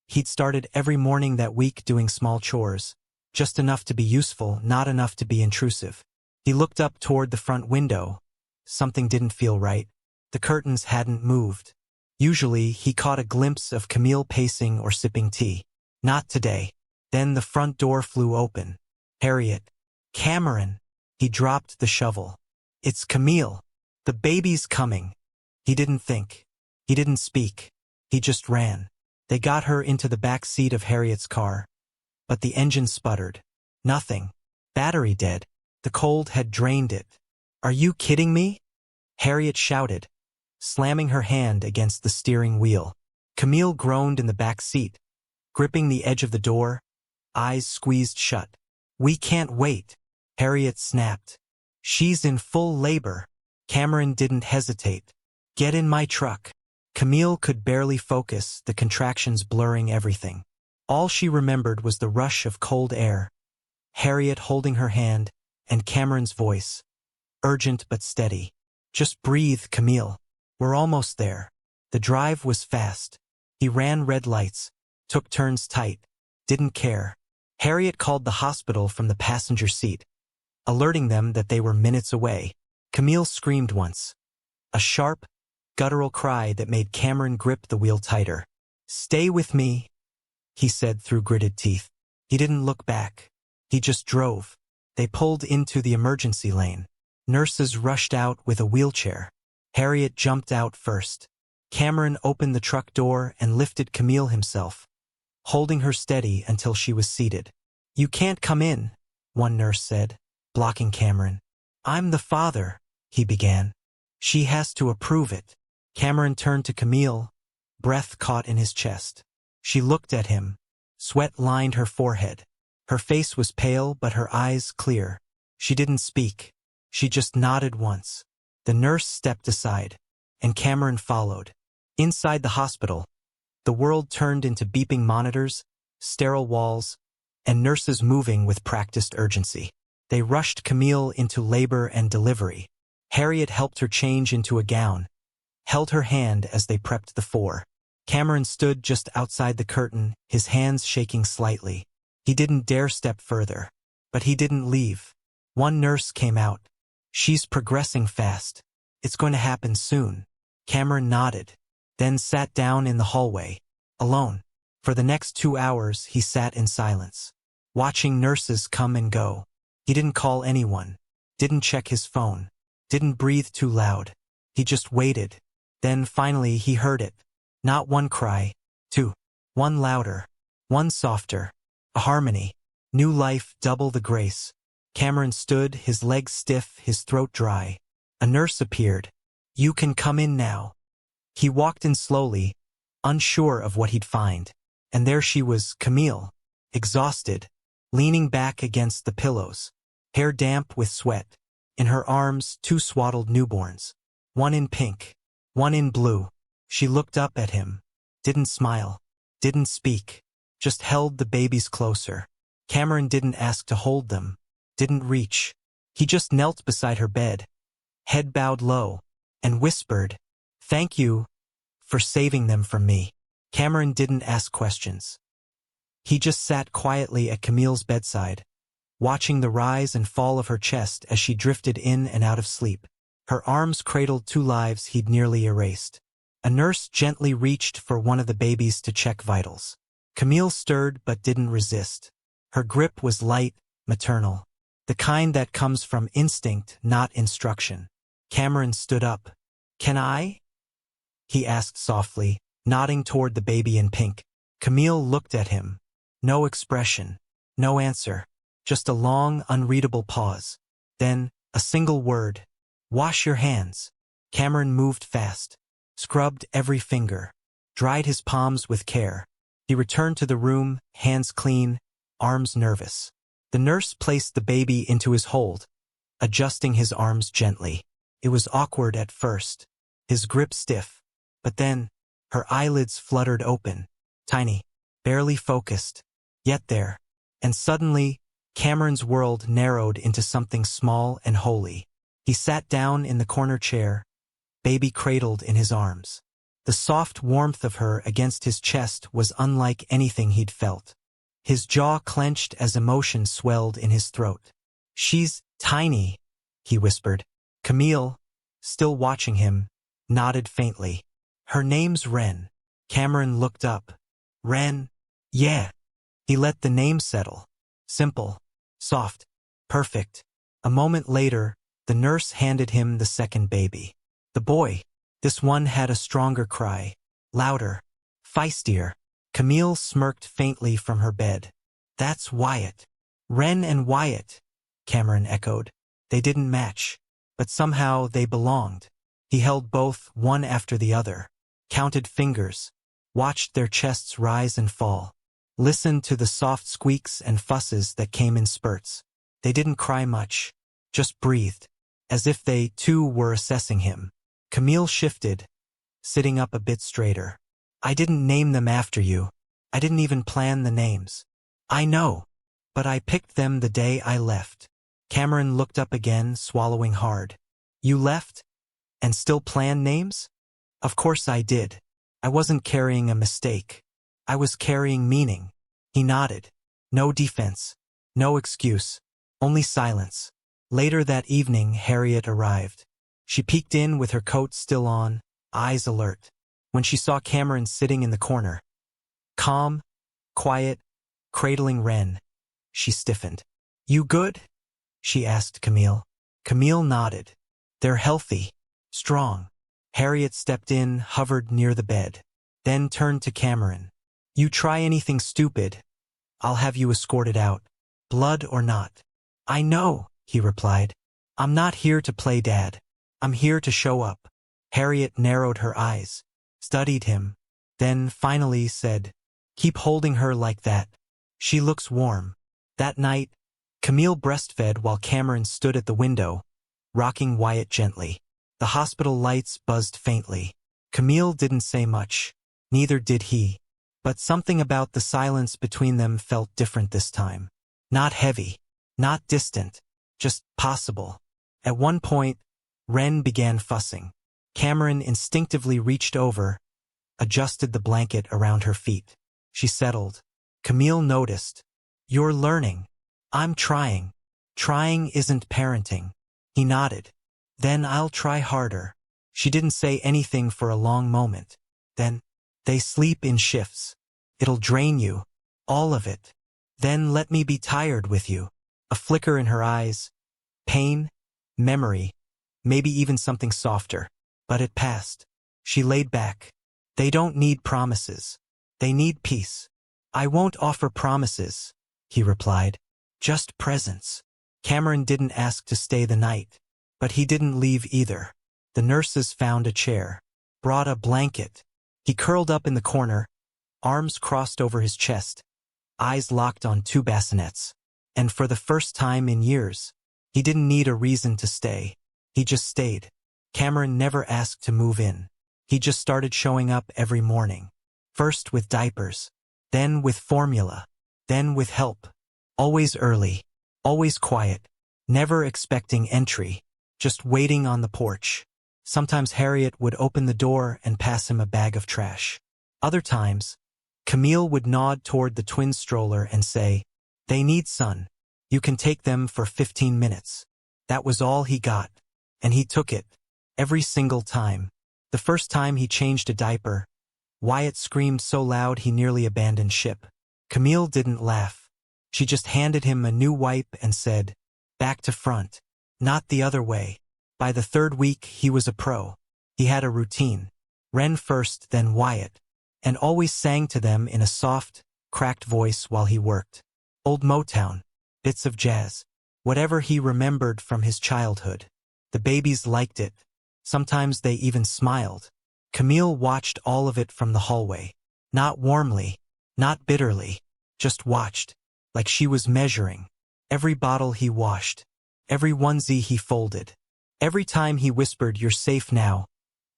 He'd started every morning that week doing small chores, just enough to be useful, not enough to be intrusive. He looked up toward the front window. Something didn't feel right. The curtains hadn't moved. Usually, he caught a glimpse of Camille pacing or sipping tea. Not today. Then the front door flew open. Harriet. Cameron. He dropped the shovel. "It's Camille. The baby's coming." He didn't think. He didn't speak. He just ran. They got her into the back seat of Harriet's car. But the engine sputtered. Nothing. Battery dead. The cold had drained it. "Are you kidding me?" Harriet shouted, slamming her hand against the steering wheel. Camille groaned in the back seat, gripping the edge of the door, eyes squeezed shut. "We can't wait," Harriet snapped. "She's in full labor." Cameron didn't hesitate. "Get in my truck." Camille could barely focus, the contractions blurring everything. All she remembered was the rush of cold air, Harriet holding her hand, and Cameron's voice, urgent but steady. "Just breathe, Camille. We're almost there." The drive was fast. He ran red lights, took turns tight, didn't care. Harriet called the hospital from the passenger seat, alerting them that they were minutes away. Camille screamed once. A sharp, guttural cry that made Cameron grip the wheel tighter. "Stay with me," he said through gritted teeth. He didn't look back. He just drove. They pulled into the emergency lane. Nurses rushed out with a wheelchair. Harriet jumped out first. Cameron opened the truck door and lifted Camille himself, holding her steady until she was seated. "You can't come in," one nurse said, blocking Cameron. "I'm the father," he began. "She has to approve it." Cameron turned to Camille, breath caught in his chest. She looked at him. Sweat lined her forehead. Her face was pale, but her eyes clear. She didn't speak. She just nodded once. The nurse stepped aside, and Cameron followed. Inside the hospital, the world turned into beeping monitors, sterile walls, and nurses moving with practiced urgency. They rushed Camille into labor and delivery. Harriet helped her change into a gown, held her hand as they prepped the four. Cameron stood just outside the curtain, his hands shaking slightly. He didn't dare step further. But he didn't leave. One nurse came out. "She's progressing fast. It's going to happen soon." Cameron nodded, then sat down in the hallway, alone. For the next 2 hours he sat in silence, watching nurses come and go. He didn't call anyone, didn't check his phone, didn't breathe too loud. He just waited. Then finally he heard it. Not one cry, two. One louder, one softer. A harmony. New life, double the grace. Cameron stood, his legs stiff, his throat dry. A nurse appeared. "You can come in now." He walked in slowly, unsure of what he'd find. And there she was, Camille, exhausted, leaning back against the pillows, hair damp with sweat. In her arms, 2 swaddled newborns. One in pink, one in blue. She looked up at him, didn't smile, didn't speak, just held the babies closer. Cameron didn't ask to hold them, didn't reach. He just knelt beside her bed, head bowed low, and whispered, "Thank you for saving them from me." Cameron didn't ask questions. He just sat quietly at Camille's bedside, watching the rise and fall of her chest as she drifted in and out of sleep. Her arms cradled 2 lives he'd nearly erased. A nurse gently reached for one of the babies to check vitals. Camille stirred but didn't resist. Her grip was light, maternal, the kind that comes from instinct, not instruction. Cameron stood up. "Can I?" he asked softly, nodding toward the baby in pink. Camille looked at him. No expression, no answer, just a long, unreadable pause. Then, a single word. "Wash your hands." Cameron moved fast, scrubbed every finger, dried his palms with care. He returned to the room, hands clean, arms nervous. The nurse placed the baby into his hold, adjusting his arms gently. It was awkward at first, his grip stiff, but then, her eyelids fluttered open, tiny, barely focused, yet there. And suddenly, Cameron's world narrowed into something small and holy. He sat down in the corner chair, baby cradled in his arms. The soft warmth of her against his chest was unlike anything he'd felt. His jaw clenched as emotion swelled in his throat. "She's tiny," he whispered. Camille, still watching him, nodded faintly. "Her name's Wren." Cameron looked up. "Wren?" "Yeah." He let the name settle. Simple, soft, perfect. A moment later, the nurse handed him the second baby. The boy. This one had a stronger cry, louder, feistier. Camille smirked faintly from her bed. "That's Wyatt." "Wren and Wyatt," Cameron echoed. They didn't match, but somehow they belonged. He held both, one after the other, counted fingers, watched their chests rise and fall, listened to the soft squeaks and fusses that came in spurts. They didn't cry much, just breathed, as if they, too, were assessing him. Camille shifted, sitting up a bit straighter. "I didn't name them after you. I didn't even plan the names." "I know, but I picked them the day I left." Cameron looked up again, swallowing hard. "You left? And still planned names?" "Of course I did. I wasn't carrying a mistake. I was carrying meaning." He nodded. No defense, no excuse, only silence. Later that evening, Harriet arrived. She peeked in with her coat still on, eyes alert. When she saw Cameron sitting in the corner, calm, quiet, cradling Wren, she stiffened. "You good?" she asked Camille. Camille nodded. "They're healthy, strong." Harriet stepped in, hovered near the bed, then turned to Cameron. "You try anything stupid, I'll have you escorted out, blood or not." "I know," he replied. "I'm not here to play dad. I'm here to show up." Harriet narrowed her eyes, studied him, then finally said, "Keep holding her like that. She looks warm." That night, Camille breastfed while Cameron stood at the window, rocking Wyatt gently. The hospital lights buzzed faintly. Camille didn't say much, neither did he, but something about the silence between them felt different this time. Not heavy, not distant, just possible. At one point, Wren began fussing. Cameron instinctively reached over, adjusted the blanket around her feet. She settled. Camille noticed. "You're learning." "I'm trying." "Trying isn't parenting." He nodded. "Then I'll try harder." She didn't say anything for a long moment. Then, "They sleep in shifts. It'll drain you. All of it. Then let me be tired with you." A flicker in her eyes. Pain, memory, maybe even something softer. But it passed. She laid back. "They don't need promises. They need peace." "I won't offer promises," he replied. "Just presence." Cameron didn't ask to stay the night. But he didn't leave either. The nurses found a chair. Brought a blanket. He curled up in the corner, arms crossed over his chest, eyes locked on two bassinets. And for the first time in years, he didn't need a reason to stay. He just stayed. Cameron never asked to move in. He just started showing up every morning. First with diapers, then with formula, then with help. Always early, always quiet, never expecting entry, just waiting on the porch. Sometimes Harriet would open the door and pass him a bag of trash. Other times, Camille would nod toward the twin stroller and say, "They need sun. You can take them for 15 minutes." That was all he got. And he took it. Every single time. The first time he changed a diaper, Wyatt screamed so loud he nearly abandoned ship. Camille didn't laugh. She just handed him a new wipe and said, "Back to front." Not the other way. By the third week, he was a pro. He had a routine. Wren first, then Wyatt. And always sang to them in a soft, cracked voice while he worked. Old Motown, bits of jazz, whatever he remembered from his childhood. The babies liked it. Sometimes they even smiled. Camille watched all of it from the hallway. Not warmly, not bitterly, just watched, like she was measuring. Every bottle he washed, every onesie he folded, every time he whispered, "You're safe now,"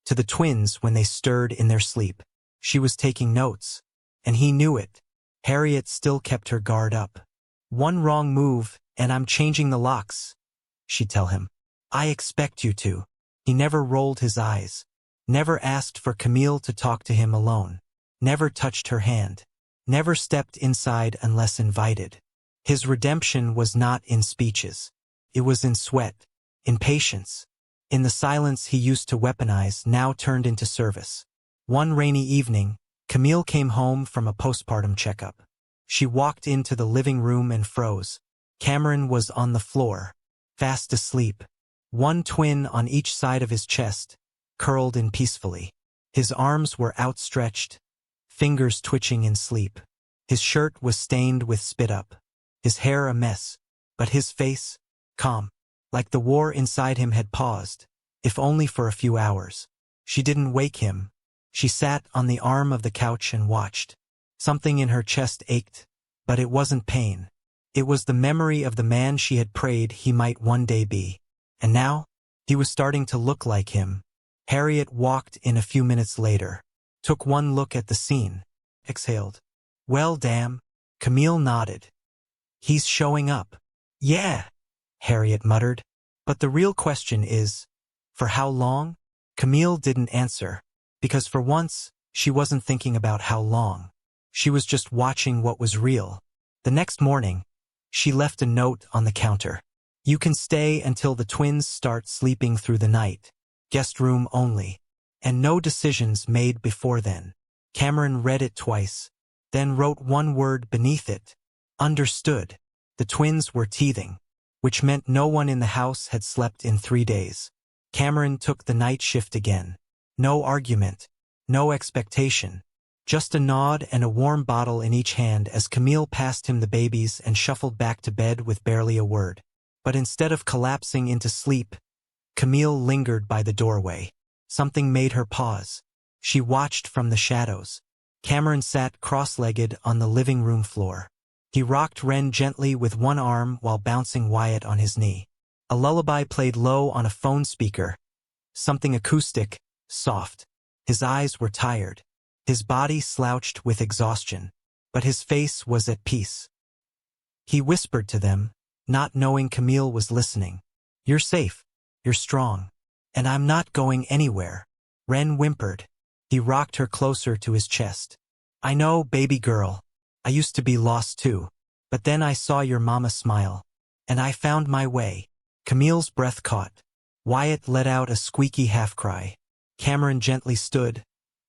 to the twins when they stirred in their sleep. She was taking notes, and he knew it. Harriet still kept her guard up. "One wrong move, and I'm changing the locks," she'd tell him. "I expect you to." He never rolled his eyes, never asked for Camille to talk to him alone, never touched her hand, never stepped inside unless invited. His redemption was not in speeches. It was in sweat, in patience, in the silence he used to weaponize, now turned into service. One rainy evening, Camille came home from a postpartum checkup. She walked into the living room and froze. Cameron was on the floor, fast asleep. One twin on each side of his chest, curled in peacefully. His arms were outstretched, fingers twitching in sleep. His shirt was stained with spit up, his hair a mess, but his face, calm, like the war inside him had paused, if only for a few hours. She didn't wake him. She sat on the arm of the couch and watched. Something in her chest ached, but it wasn't pain. It was the memory of the man she had prayed he might one day be. And now, he was starting to look like him. Harriet walked in a few minutes later, took one look at the scene, exhaled. "Well, damn." Camille nodded. "He's showing up." "Yeah," Harriet muttered. "But the real question is, for how long?" Camille didn't answer, because for once, she wasn't thinking about how long. She was just watching what was real. The next morning, she left a note on the counter. "You can stay until the twins start sleeping through the night. Guest room only. And no decisions made before then." Cameron read it twice, then wrote one word beneath it. Understood. The twins were teething, which meant no one in the house had slept in 3 days. Cameron took the night shift again. No argument, no expectation. Just a nod and a warm bottle in each hand as Camille passed him the babies and shuffled back to bed with barely a word. But instead of collapsing into sleep, Camille lingered by the doorway. Something made her pause. She watched from the shadows. Cameron sat cross-legged on the living room floor. He rocked Wren gently with one arm while bouncing Wyatt on his knee. A lullaby played low on a phone speaker. Something acoustic, soft. His eyes were tired. His body slouched with exhaustion. But his face was at peace. He whispered to them, not knowing Camille was listening. "You're safe. You're strong. And I'm not going anywhere. Ren whimpered. He rocked her closer to his chest. I know, baby girl. I used to be lost too. But then I saw your mama smile. And I found my way. Camille's breath caught. Wyatt let out a squeaky half-cry. Cameron gently stood,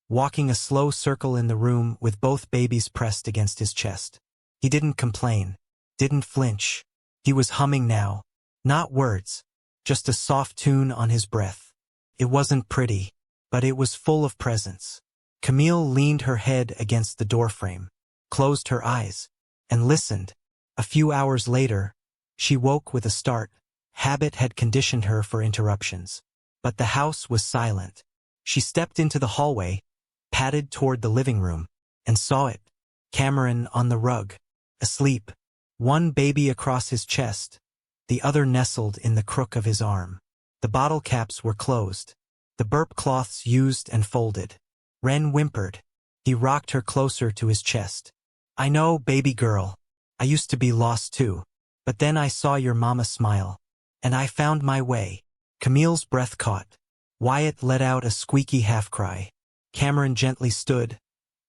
walking a slow circle in the room with both babies pressed against his chest. He didn't complain, didn't flinch. He was humming now. Not words, just a soft tune on his breath. It wasn't pretty, but it was full of presence. Camille leaned her head against the doorframe, closed her eyes, and listened. A few hours later, she woke with a start. Habit had conditioned her for interruptions. But the house was silent. She stepped into the hallway, padded toward the living room, and saw it. Cameron on the rug, asleep, one baby across his chest, the other nestled in the crook of his arm. The bottle caps were closed, the burp cloths used and folded. Ren whimpered. He rocked her closer to his chest. I know, baby girl. I used to be lost too. But then I saw your mama smile. And I found my way. Camille's breath caught. Wyatt let out a squeaky half-cry. Cameron gently stood,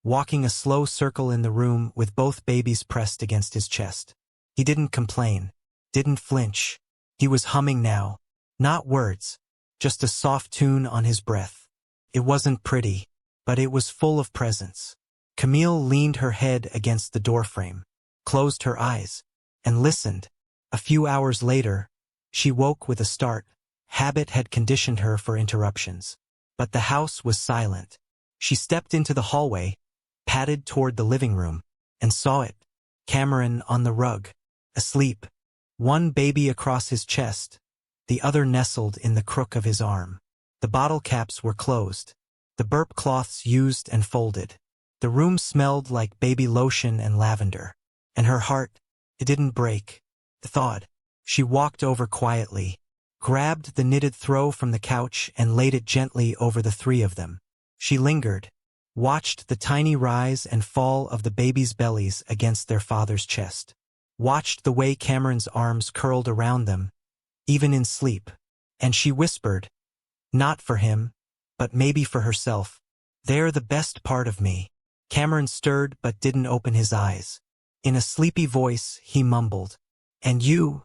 walking a slow circle in the room with both babies pressed against his chest. He didn't complain, didn't flinch. He was humming now. Not words, just a soft tune on his breath. It wasn't pretty, but it was full of presence. Camille leaned her head against the doorframe, closed her eyes, and listened. A few hours later, she woke with a start. Habit had conditioned her for interruptions. But the house was silent. She stepped into the hallway, padded toward the living room, and saw it. Cameron on the rug, asleep, one baby across his chest, the other nestled in the crook of his arm. The bottle caps were closed, the burp cloths used and folded. The room smelled like baby lotion and lavender. And her heart, it didn't break. It thawed. She walked over quietly, grabbed the knitted throw from the couch and laid it gently over the three of them. She lingered, watched the tiny rise and fall of the babies' bellies against their father's chest, watched the way Cameron's arms curled around them, even in sleep, and she whispered, not for him, but maybe for herself, they're the best part of me. Cameron stirred but didn't open his eyes. In a sleepy voice, he mumbled, and you're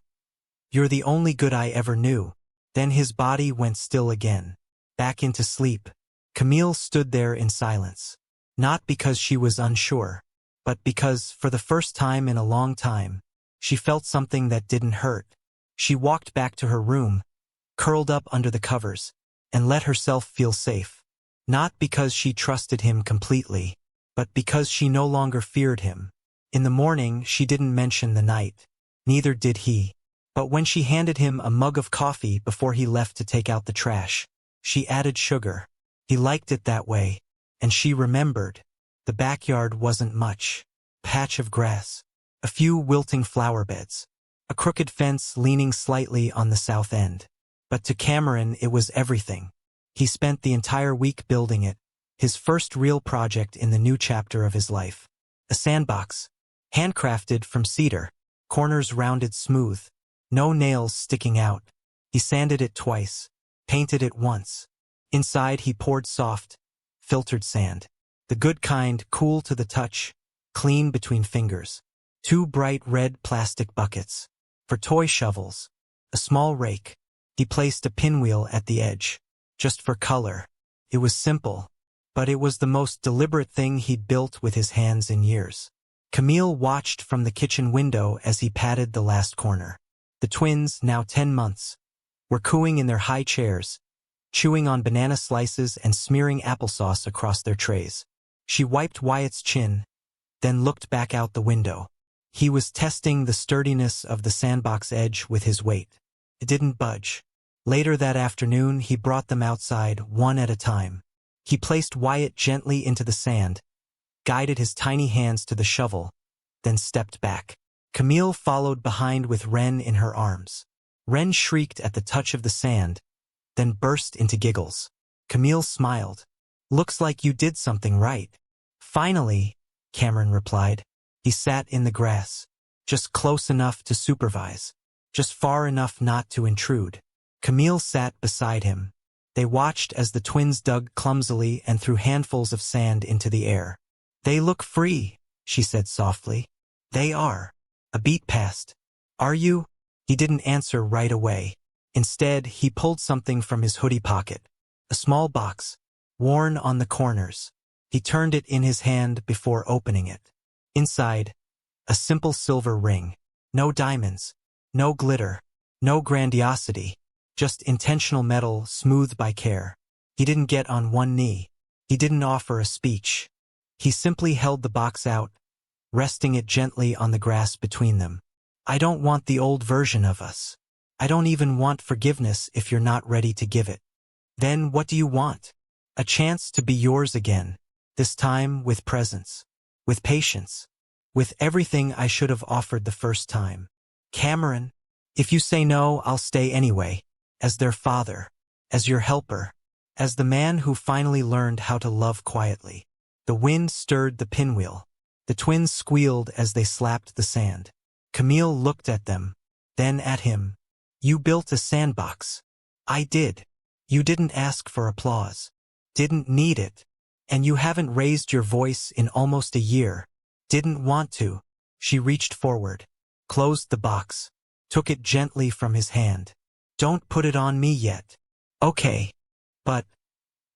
the only good I ever knew. Then his body went still again, back into sleep. Camille stood there in silence, not because she was unsure, but because, for the first time in a long time, she felt something that didn't hurt. She walked back to her room, curled up under the covers, and let herself feel safe. Not because she trusted him completely, but because she no longer feared him. In the morning, she didn't mention the night. Neither did he. But when she handed him a mug of coffee before he left to take out the trash, she added sugar. He liked it that way, and she remembered. The backyard wasn't much. Patch of grass, a few wilting flower beds, a crooked fence leaning slightly on the south end. But to Cameron it was everything. He spent the entire week building it, his first real project in the new chapter of his life. A sandbox, handcrafted from cedar, corners rounded smooth, no nails sticking out. He sanded it twice, painted it once. Inside he poured soft, filtered sand. The good kind, cool to the touch, clean between fingers. 2 bright red plastic buckets. For toy shovels. A small rake. He placed a pinwheel at the edge. Just for color. It was simple, but it was the most deliberate thing he'd built with his hands in years. Camille watched from the kitchen window as he patted the last corner. The twins, now 10 months, were cooing in their high chairs, chewing on banana slices and smearing applesauce across their trays. She wiped Wyatt's chin, then looked back out the window. He was testing the sturdiness of the sandbox edge with his weight. It didn't budge. Later that afternoon, he brought them outside, one at a time. He placed Wyatt gently into the sand, guided his tiny hands to the shovel, then stepped back. Camille followed behind with Ren in her arms. Ren shrieked at the touch of the sand, then burst into giggles. Camille smiled. Looks like you did something right. Finally, Cameron replied. He sat in the grass, just close enough to supervise, just far enough not to intrude. Camille sat beside him, They watched as the twins dug clumsily and threw handfuls of sand into the air. "They look free," she said softly. "They are." A beat passed. "Are you?" He didn't answer right away. Instead, he pulled something from his hoodie pocket. A small box, worn on the corners. He turned it in his hand before opening it. Inside, a simple silver ring. No diamonds, no glitter, no grandiosity, just intentional metal smoothed by care. He didn't get on one knee. He didn't offer a speech. He simply held the box out, resting it gently on the grass between them. "I don't want the old version of us. I don't even want forgiveness if you're not ready to give it." "Then what do you want?" "A chance to be yours again, this time with presence, with patience, with everything I should have offered the first time." "Cameron, if you say no, I'll stay anyway, as their father, as your helper, as the man who finally learned how to love quietly." The wind stirred the pinwheel. The twins squealed as they slapped the sand. Camille looked at them, then at him. "You built a sandbox." "I did. You didn't ask for applause. Didn't need it. And you haven't raised your voice in almost a year. Didn't want to." She reached forward, closed the box, took it gently from his hand. "Don't put it on me yet." "Okay. But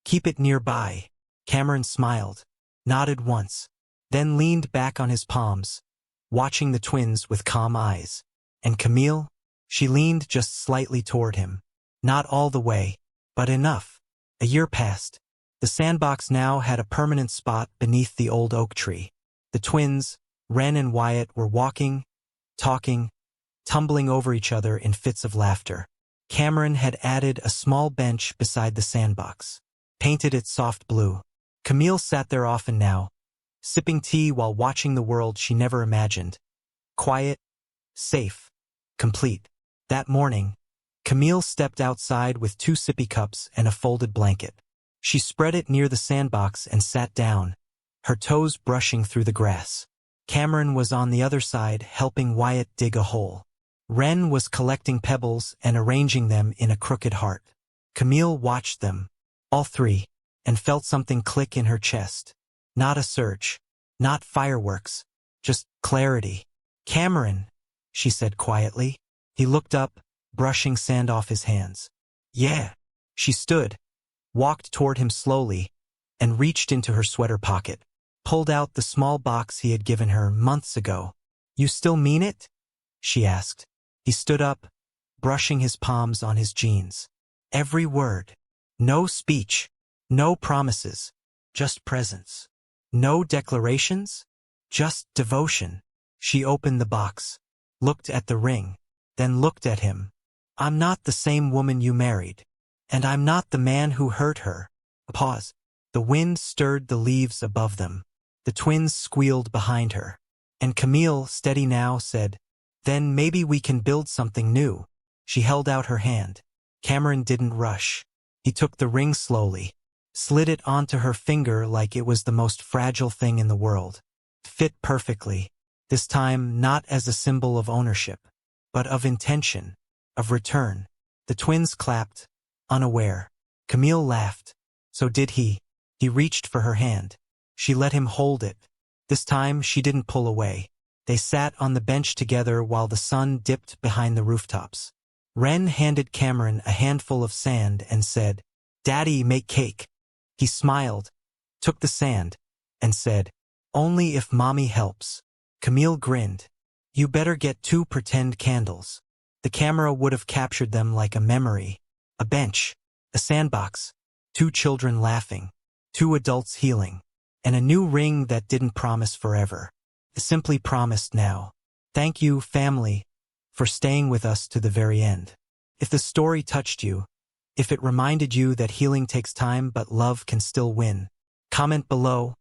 keep it nearby." Cameron smiled, nodded once, then leaned back on his palms, watching the twins with calm eyes. And Camille? She leaned just slightly toward him. Not all the way, but enough. A year passed. The sandbox now had a permanent spot beneath the old oak tree. The twins, Ren and Wyatt, were walking, talking, tumbling over each other in fits of laughter. Cameron had added a small bench beside the sandbox, painted it soft blue. Camille sat there often now, sipping tea while watching the world she never imagined. Quiet, safe, complete. That morning, Camille stepped outside with 2 sippy cups and a folded blanket. She spread it near the sandbox and sat down, her toes brushing through the grass. Cameron was on the other side, helping Wyatt dig a hole. Ren was collecting pebbles and arranging them in a crooked heart. Camille watched them, all three, and felt something click in her chest. Not a surge, not fireworks, just clarity. "Cameron," she said quietly. He looked up, brushing sand off his hands. "Yeah." She stood, walked toward him slowly, and reached into her sweater pocket, pulled out the small box he had given her months ago. "You still mean it?" she asked. He stood up, brushing his palms on his jeans. "Every word. No speech, no promises, just presence. No declarations, just devotion." She opened the box, looked at the ring, then looked at him. "I'm not the same woman you married. And I'm not the man who hurt her." A pause. The wind stirred the leaves above them. The twins squealed behind her. And Camille, steady now, said, "Then maybe we can build something new." She held out her hand. Cameron didn't rush. He took the ring slowly, slid it onto her finger like it was the most fragile thing in the world. Fit perfectly, this time not as a symbol of ownership, but of intention, of return. The twins clapped, unaware. Camille laughed. So did he. He reached for her hand. She let him hold it. This time she didn't pull away. They sat on the bench together while the sun dipped behind the rooftops. Ren handed Cameron a handful of sand and said, "Daddy, make cake." He smiled, took the sand, and said, "Only if Mommy helps." Camille grinned. "You better get 2 pretend candles." The camera would have captured them like a memory. A bench, a sandbox, 2 children laughing, 2 adults healing, and a new ring that didn't promise forever. It simply promised now. Thank you, family, for staying with us to the very end. If the story touched you, if it reminded you that healing takes time but love can still win, comment below.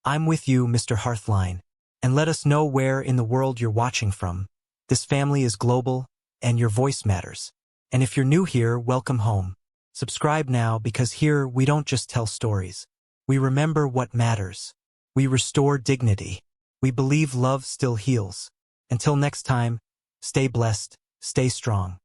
I'm with you, Mr. Hearthline, and let us know where in the world you're watching from. This family is global, and your voice matters. And if you're new here, welcome home. Subscribe now, because here we don't just tell stories. We remember what matters. We restore dignity. We believe love still heals. Until next time, stay blessed, stay strong.